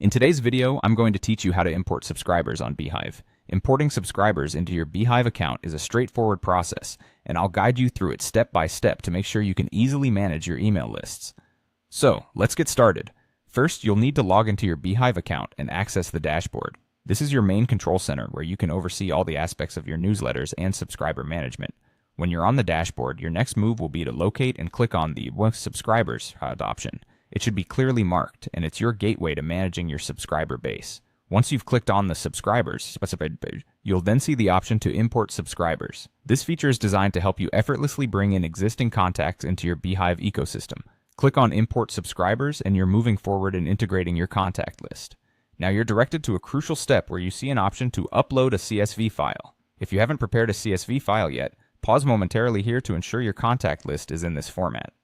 In today's video, I'm going to teach you how to import subscribers on Beehiiv. Importing subscribers into your Beehiiv account is a straightforward process, and I'll guide you through it step by step to make sure you can easily manage your email lists. So, let's get started. First, you'll need to log into your Beehiiv account and access the dashboard. This is your main control center where you can oversee all the aspects of your newsletters and subscriber management. When you're on the dashboard, your next move will be to locate and click on the With Subscribers option. It should be clearly marked, and it's your gateway to managing your subscriber base. Once you've clicked on the subscribers, you'll then see the option to import subscribers. This feature is designed to help you effortlessly bring in existing contacts into your Beehiiv ecosystem. Click on Import Subscribers, and you're moving forward in integrating your contact list. Now you're directed to a crucial step where you see an option to upload a CSV file. If you haven't prepared a CSV file yet, pause momentarily here to ensure your contact list is in this format.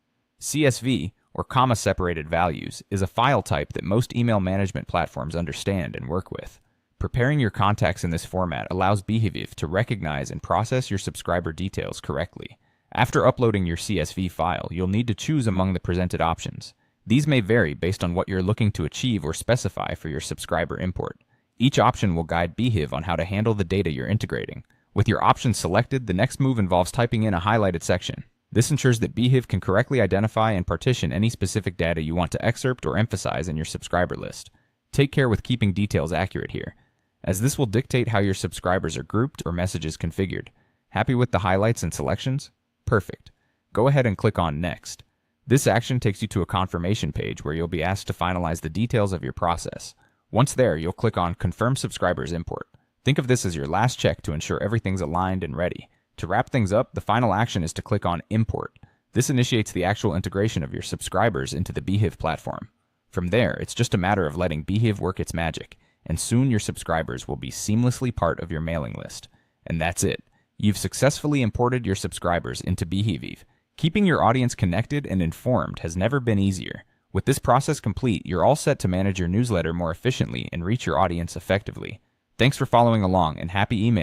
CSV, or comma-separated values, is a file type that most email management platforms understand and work with. Preparing your contacts in this format allows Beehiiv to recognize and process your subscriber details correctly. After uploading your CSV file, you'll need to choose among the presented options. These may vary based on what you're looking to achieve or specify for your subscriber import. Each option will guide Beehiiv on how to handle the data you're integrating. With your options selected, the next move involves typing in a highlighted section. This ensures that Beehiiv can correctly identify and partition any specific data you want to excerpt or emphasize in your subscriber list. Take care with keeping details accurate here, as this will dictate how your subscribers are grouped or messages configured. Happy with the highlights and selections? Perfect. Go ahead and click on Next. This action takes you to a confirmation page where you'll be asked to finalize the details of your process. Once there, you'll click on Confirm Subscribers Import. Think of this as your last check to ensure everything's aligned and ready. To wrap things up, the final action is to click on Import. This initiates the actual integration of your subscribers into the Beehiiv platform. From there, it's just a matter of letting Beehiiv work its magic, and soon your subscribers will be seamlessly part of your mailing list. And that's it. You've successfully imported your subscribers into Beehiiv. Keeping your audience connected and informed has never been easier. With this process complete, you're all set to manage your newsletter more efficiently and reach your audience effectively. Thanks for following along, and happy emailing.